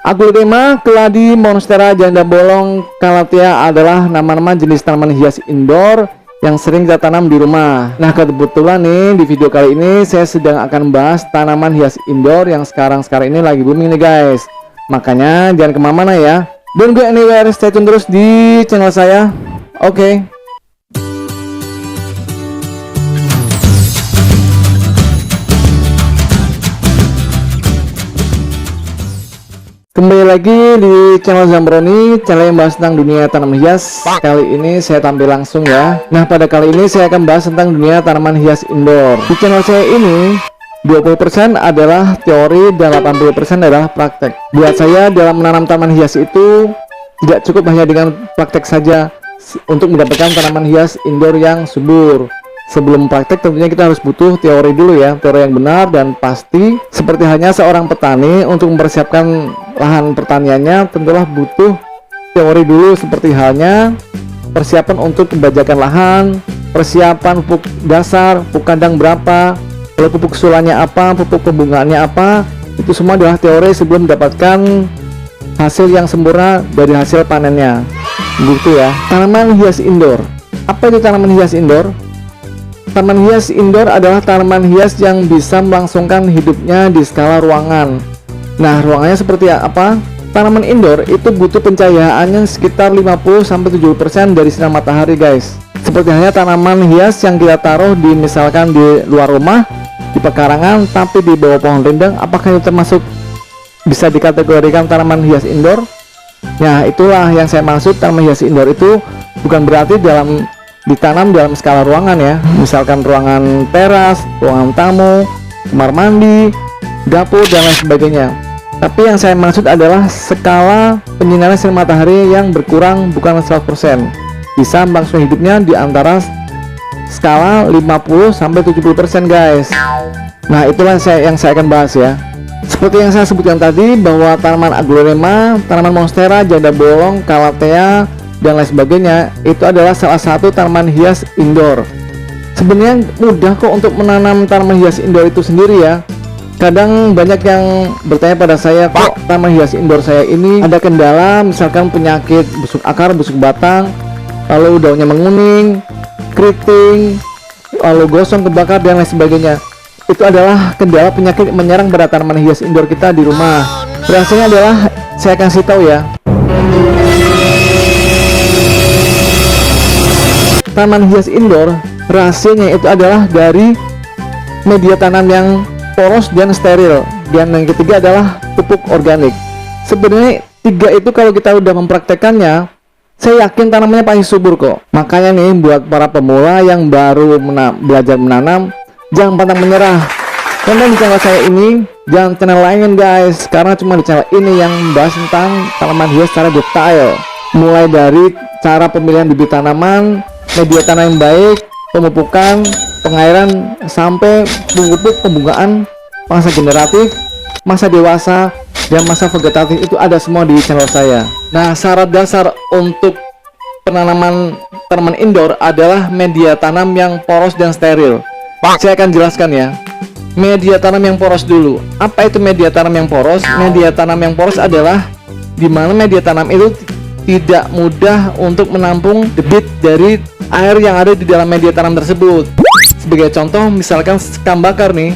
Aglaonema, keladi, monstera, janda bolong, calathea adalah nama-nama jenis tanaman hias indoor yang sering kita tanam di rumah. Nah, kebetulan nih di video kali ini saya sedang akan bahas tanaman hias indoor yang sekarang ini lagi booming nih guys. Makanya jangan kemana-mana ya. Don't go anywhere, stay tune terus di channel saya. Oke. Kembali lagi di channel Zambroni, channel yang bahas tentang dunia tanaman hias. Kali ini saya tampil langsung ya. Nah, pada kali ini saya akan bahas tentang dunia tanaman hias indoor. Di channel saya ini 20% adalah teori dan 80% adalah praktek. Buat saya dalam menanam tanaman hias itu tidak cukup hanya dengan praktek saja untuk mendapatkan tanaman hias indoor yang subur. Sebelum praktek tentunya kita harus butuh teori dulu ya, teori yang benar dan pasti. Seperti halnya seorang petani untuk mempersiapkan lahan pertaniannya tentulah butuh teori dulu, seperti halnya persiapan untuk pembajakan lahan, persiapan pupuk dasar, pupuk kandang berapa, lalu pupuk sulanya apa, pupuk pembungaannya apa. Itu semua adalah teori sebelum mendapatkan hasil yang sempurna dari hasil panennya. Begitu ya. Tanaman hias indoor. Apa itu tanaman hias indoor? Tanaman hias indoor adalah tanaman hias yang bisa melangsungkan hidupnya di skala ruangan. Nah, ruangannya seperti apa? Tanaman indoor itu butuh pencahayaannya sekitar 50-70% dari sinar matahari guys. Seperti halnya tanaman hias yang kita taruh di misalkan di luar rumah, di pekarangan, tapi di bawah pohon rindang, apakah itu termasuk bisa dikategorikan tanaman hias indoor? Nah, itulah yang saya maksud. Tanaman hias indoor itu bukan berarti ditanam dalam skala ruangan ya, misalkan ruangan teras, ruangan tamu, kamar mandi, dapur dan lain sebagainya. Tapi yang saya maksud adalah skala penyinaran sinar matahari yang berkurang, bukan 100%. Bisa langsung hidupnya di antara skala 50-70% guys. Nah, itulah yang saya akan bahas ya. Seperti yang saya sebutkan tadi, bahwa tanaman aglaonema, tanaman monstera, janda bolong, calathea dan lain sebagainya itu adalah salah satu tanaman hias indoor. Sebenarnya mudah kok untuk menanam tanaman hias indoor itu sendiri ya. Kadang banyak yang bertanya pada saya, kok tanaman hias indoor saya ini ada kendala, misalkan penyakit busuk akar, busuk batang, lalu daunnya menguning, keriting, lalu gosong, kebakar dan lain sebagainya. Itu adalah kendala penyakit menyerang pada tanaman hias indoor kita di rumah. Rahasianya adalah saya kasih tahu ya. Tanaman hias indoor, rahasianya itu adalah dari media tanam yang poros dan steril, dan yang ketiga adalah pupuk organik. Sebenarnya tiga itu kalau kita udah mempraktekannya, saya yakin tanamannya pasti subur kok. Makanya nih buat para pemula yang baru belajar menanam, jangan pantang menyerah. Karena di channel saya ini, jangan channel lain guys, karena cuma di channel ini yang membahas tentang tanaman hias secara detail, mulai dari cara pemilihan bibit tanaman, media tanam yang baik, pemupukan, pengairan, sampai pupuk pembungaan, masa generatif, masa dewasa, dan masa vegetatif. Itu ada semua di channel saya. Nah, syarat dasar untuk penanaman tanaman indoor adalah media tanam yang poros dan steril. Saya akan jelaskan ya. Media tanam yang poros dulu. Apa itu media tanam yang poros? Media tanam yang poros adalah di mana media tanam itu tidak mudah untuk menampung debit dari air yang ada di dalam media tanam tersebut. Sebagai contoh, misalkan sekam bakar nih,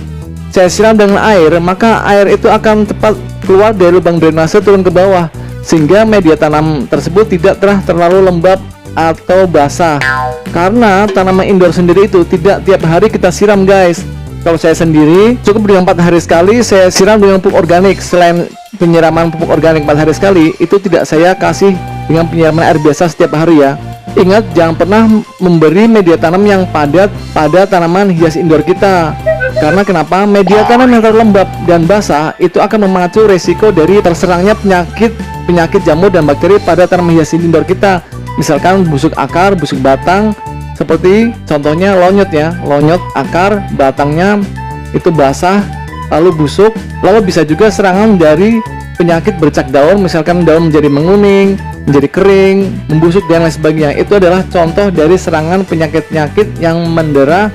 saya siram dengan air, maka air itu akan cepat keluar dari lubang drainase turun ke bawah, sehingga media tanam tersebut tidak terlalu lembab atau basah. Karena tanaman indoor sendiri itu tidak tiap hari kita siram guys. Kalau saya sendiri cukup dengan 4 hari sekali saya siram dengan pupuk organik. Selain penyiraman pupuk organik 4 hari sekali, itu tidak saya kasih dengan penyiraman air biasa setiap hari ya. Ingat, jangan pernah memberi media tanam yang padat pada tanaman hias indoor kita. Karena kenapa? Media tanam yang terlalu lembab dan basah itu akan memacu resiko dari terserangnya penyakit jamur dan bakteri pada tanaman hias indoor kita. Misalkan busuk akar, busuk batang, seperti contohnya lonyot ya. Lonyot akar, batangnya itu basah, lalu busuk, lalu bisa juga serangan dari penyakit bercak daun, misalkan daun menjadi menguning, menjadi kering, membusuk dan lain sebagainya. Itu adalah contoh dari serangan penyakit-penyakit yang mendera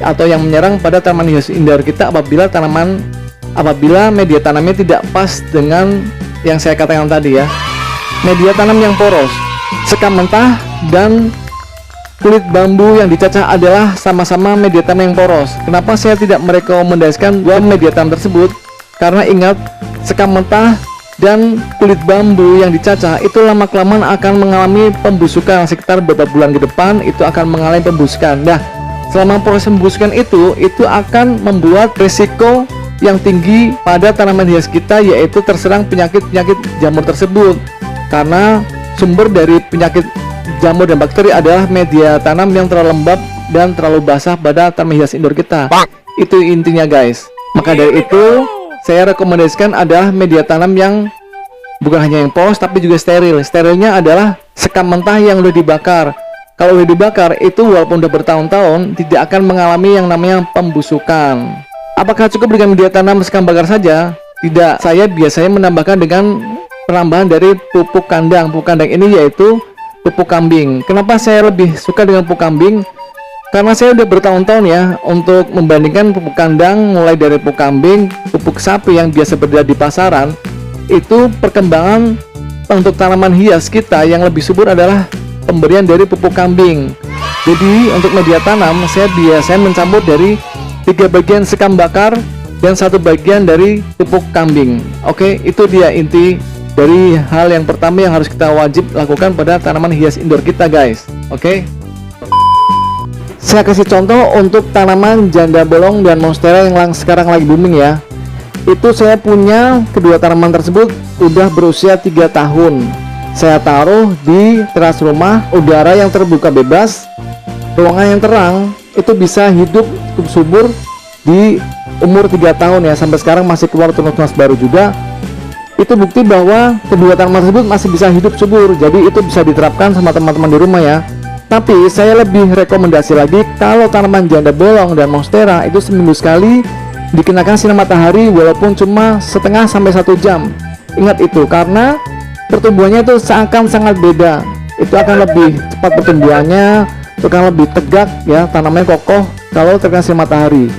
atau yang menyerang pada tanaman hias indoor kita apabila media tanamnya tidak pas dengan yang saya katakan tadi ya. Media tanam yang poros, sekam mentah, dan kulit bambu yang dicacah adalah sama-sama media tanam yang poros. Kenapa saya tidak merekomendasikan dua media tanam tersebut? Karena ingat, sekam mentah dan kulit bambu yang dicacah itu lama-kelamaan akan mengalami pembusukan. Sekitar beberapa bulan ke depan itu akan mengalami pembusukan. Nah, selama proses pembusukan itu akan membuat risiko yang tinggi pada tanaman hias kita, yaitu terserang penyakit-penyakit jamur tersebut. Karena sumber dari penyakit jamur dan bakteri adalah media tanam yang terlalu lembab dan terlalu basah pada tanaman hias indoor kita. Itu intinya guys. Maka dari itu saya rekomendasikan adalah media tanam yang bukan hanya yang polos tapi juga steril. Sterilnya adalah sekam mentah yang udah dibakar. Kalau udah dibakar itu walaupun udah bertahun-tahun tidak akan mengalami yang namanya pembusukan. Apakah cukup dengan media tanam sekam bakar saja? Tidak, saya biasanya menambahkan dengan penambahan dari pupuk kandang. Pupuk kandang ini yaitu pupuk kambing. Kenapa saya lebih suka dengan pupuk kambing? Karena saya udah bertahun-tahun ya untuk membandingkan pupuk kandang, mulai dari pupuk kambing, pupuk sapi yang biasa berada di pasaran. Itu perkembangan untuk tanaman hias kita yang lebih subur adalah pemberian dari pupuk kambing. Jadi untuk media tanam saya biasanya mencampur dari 3 bagian sekam bakar dan 1 bagian dari pupuk kambing. Oke, itu dia inti dari hal yang pertama yang harus kita wajib lakukan pada tanaman hias indoor kita guys. Oke, saya kasih contoh untuk tanaman janda bolong dan monstera yang sekarang lagi booming ya. Itu saya punya kedua tanaman tersebut udah berusia 3 tahun. Saya taruh di teras rumah, udara yang terbuka bebas, ruangan yang terang, itu bisa hidup cukup subur di umur 3 tahun ya. Sampai sekarang masih keluar tunas-tunas baru juga. Itu bukti bahwa kedua tanaman tersebut masih bisa hidup subur. Jadi itu bisa diterapkan sama teman-teman di rumah ya. Tapi saya lebih rekomendasi lagi kalau tanaman janda bolong dan monstera itu seminggu sekali dikenakan sinar matahari walaupun cuma setengah sampai 1 jam. Ingat itu, karena pertumbuhannya itu akan sangat beda. Itu akan lebih cepat pertumbuhannya, itu akan lebih tegak ya, tanamannya kokoh kalau terkena sinar matahari.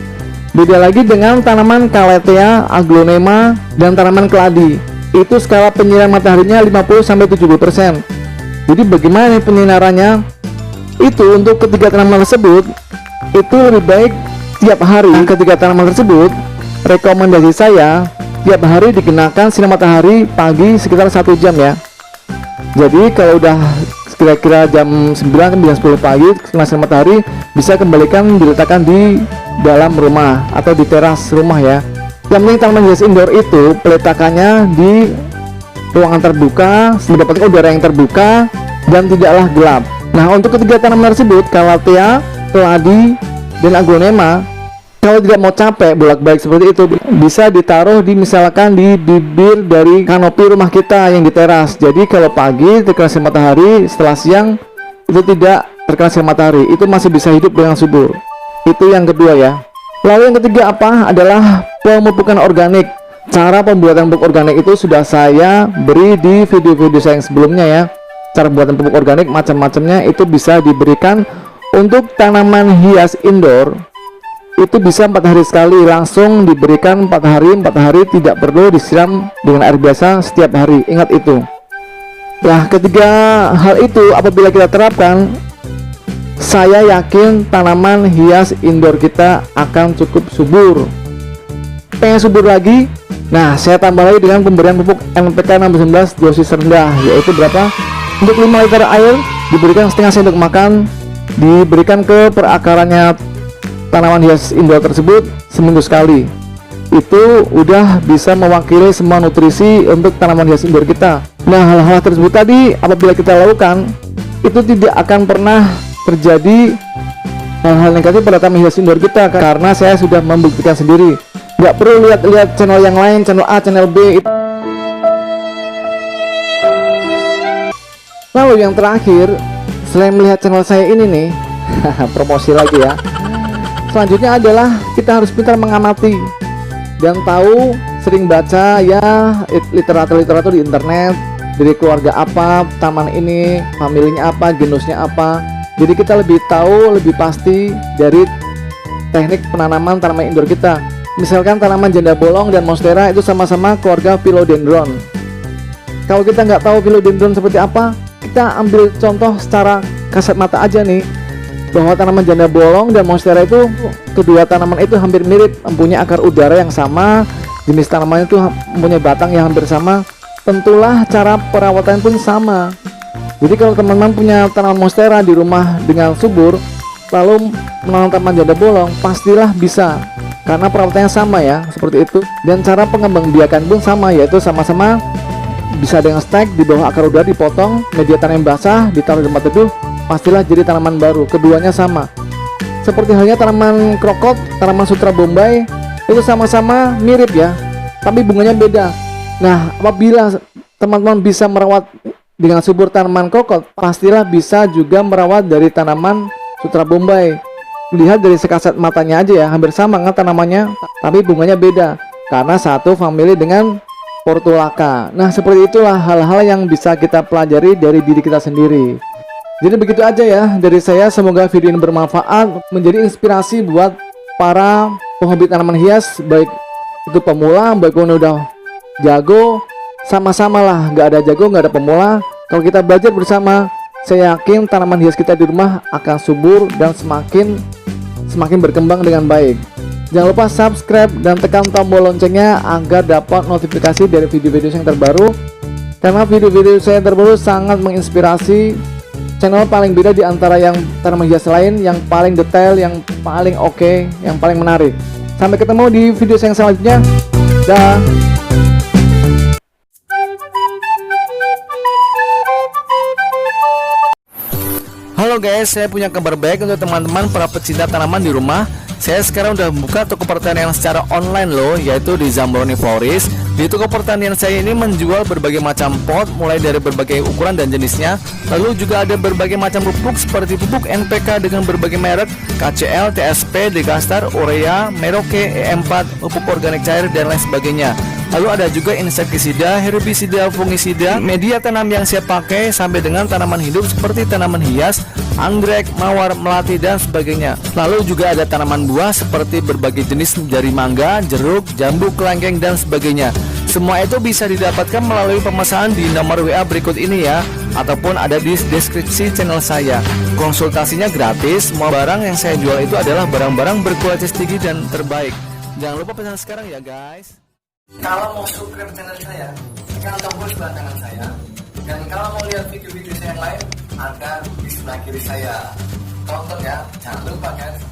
Beda lagi dengan tanaman Calathea, Aglonema, dan tanaman keladi. Itu skala penyinaran mataharinya 50-70%. Jadi bagaimana penyinarannya? Itu untuk ketiga tanaman tersebut itu lebih baik tiap hari. Ketiga tanaman tersebut rekomendasi saya tiap hari dikenakan sinar matahari pagi sekitar 1 jam ya. Jadi kalau udah kira-kira jam 9 sampai jam 10 pagi kena sinar matahari, bisa kembalikan diletakkan di dalam rumah atau di teras rumah ya. Yang penting tanaman hias indoor itu peletakannya di ruangan terbuka, mendapatkan udara yang terbuka dan tidaklah gelap. Nah, untuk ketiga tanaman tersebut, Calathea, keladi, dan Aglonema, kalau tidak mau capek bolak-balik seperti itu, bisa ditaruh di misalkan di bibir dari kanopi rumah kita yang di teras. Jadi kalau pagi terkena sinar matahari, setelah siang itu tidak terkena sinar matahari, itu masih bisa hidup dengan subur. Itu yang kedua ya. Lalu yang ketiga apa? Adalah pemupukan organik. Cara pembuatan pupuk organik itu sudah saya beri di video-video saya yang sebelumnya ya. Cara pembuatan pupuk organik macam-macamnya itu bisa diberikan untuk tanaman hias indoor. Itu bisa 4 hari sekali, langsung diberikan 4 hari, tidak perlu disiram dengan air biasa setiap hari. Ingat itu. Nah, ketiga hal itu apabila kita terapkan, saya yakin tanaman hias indoor kita akan cukup subur. Pengen subur lagi? Nah, saya tambah lagi dengan pemberian pupuk NPK 16 dosis rendah, yaitu berapa? Untuk 5 liter air diberikan setengah sendok makan, diberikan ke perakarannya tanaman hias indoor tersebut seminggu sekali. Itu udah bisa mewakili semua nutrisi untuk tanaman hias indoor kita. Nah, hal-hal tersebut tadi apabila kita lakukan, itu tidak akan pernah terjadi hal-hal negatif pada tanaman hias indoor kita, karena saya sudah membuktikan sendiri. Nggak perlu lihat-lihat channel yang lain, channel A, channel B. Lalu yang terakhir, selain melihat channel saya ini nih, promosi lagi ya. Selanjutnya adalah kita harus pintar mengamati dan tahu, sering baca ya literatur di internet dari keluarga apa taman ini, familinya apa, genusnya apa. Jadi kita lebih tahu, lebih pasti dari teknik penanaman tanaman indoor kita. Misalkan tanaman janda bolong dan monstera itu sama-sama keluarga Philodendron. Kalau kita nggak tahu philodendron seperti apa, kita ambil contoh secara kasat mata aja nih, bahwa tanaman janda bolong dan monstera itu, kedua tanaman itu hampir mirip, mempunyai akar udara yang sama, jenis tanaman itu mempunyai batang yang hampir sama, tentulah cara perawatan pun sama. Jadi kalau teman-teman punya tanaman monstera di rumah dengan subur, lalu menanam tanaman janda bolong, pastilah bisa, karena perawatannya sama ya, seperti itu. Dan cara pengembangbiakan pun sama, yaitu sama-sama bisa dengan stek, di bawah akar udara dipotong, media tanam yang basah ditaruh di tempat teduh, pastilah jadi tanaman baru. Keduanya sama. Seperti halnya tanaman krokot, tanaman sutra bombay, itu sama-sama mirip ya, tapi bunganya beda. Nah, apabila teman-teman bisa merawat dengan subur tanaman krokot, pastilah bisa juga merawat dari tanaman sutra bombay. Lihat dari sekasat matanya aja ya, hampir sama kan tanamannya, tapi bunganya beda, karena satu famili dengan portulaka. Nah, seperti itulah hal-hal yang bisa kita pelajari dari diri kita sendiri. Jadi begitu aja ya dari saya, semoga video ini bermanfaat, menjadi inspirasi buat para penghobi tanaman hias, baik itu pemula, baik yang udah jago, sama-sama lah, nggak ada jago, nggak ada pemula. Kalau kita belajar bersama, saya yakin tanaman hias kita di rumah akan subur dan semakin berkembang dengan baik. Jangan lupa subscribe dan tekan tombol loncengnya agar dapat notifikasi dari video-video yang terbaru, karena video-video saya terbaru sangat menginspirasi. Channel paling beda di antara yang tanaman hias lain, yang paling detail, yang paling oke, yang paling menarik. Sampai ketemu di video saya yang selanjutnya. Dah. Halo guys, saya punya kabar baik untuk teman-teman para pecinta tanaman di rumah. Saya sekarang udah membuka toko pertanian secara online loh, yaitu di Zambroni Florist. Di toko pertanian saya ini menjual berbagai macam pot, mulai dari berbagai ukuran dan jenisnya. Lalu juga ada berbagai macam pupuk seperti pupuk NPK dengan berbagai merek, KCL, TSP, Degastar, Urea, Merauke, E4, pupuk organik cair dan lain sebagainya. Lalu ada juga insektisida, herbisida, fungisida, media tanam yang saya pakai, sampai dengan tanaman hidup seperti tanaman hias, anggrek, mawar, melati dan sebagainya. Lalu juga ada tanaman buah seperti berbagai jenis dari mangga, jeruk, jambu, kelengkeng dan sebagainya. Semua itu bisa didapatkan melalui pemesanan di nomor WA berikut ini ya, ataupun ada di deskripsi channel saya. Konsultasinya gratis. Semua barang yang saya jual itu adalah barang-barang berkualitas tinggi dan terbaik. Jangan lupa pesan sekarang ya guys. Kalau mau subscribe channel saya, tekan tombol sebelah kanan saya. Dan kalau mau lihat video-video saya yang lain, ada di sebelah kiri saya. Tonton ya, jangan lupa guys.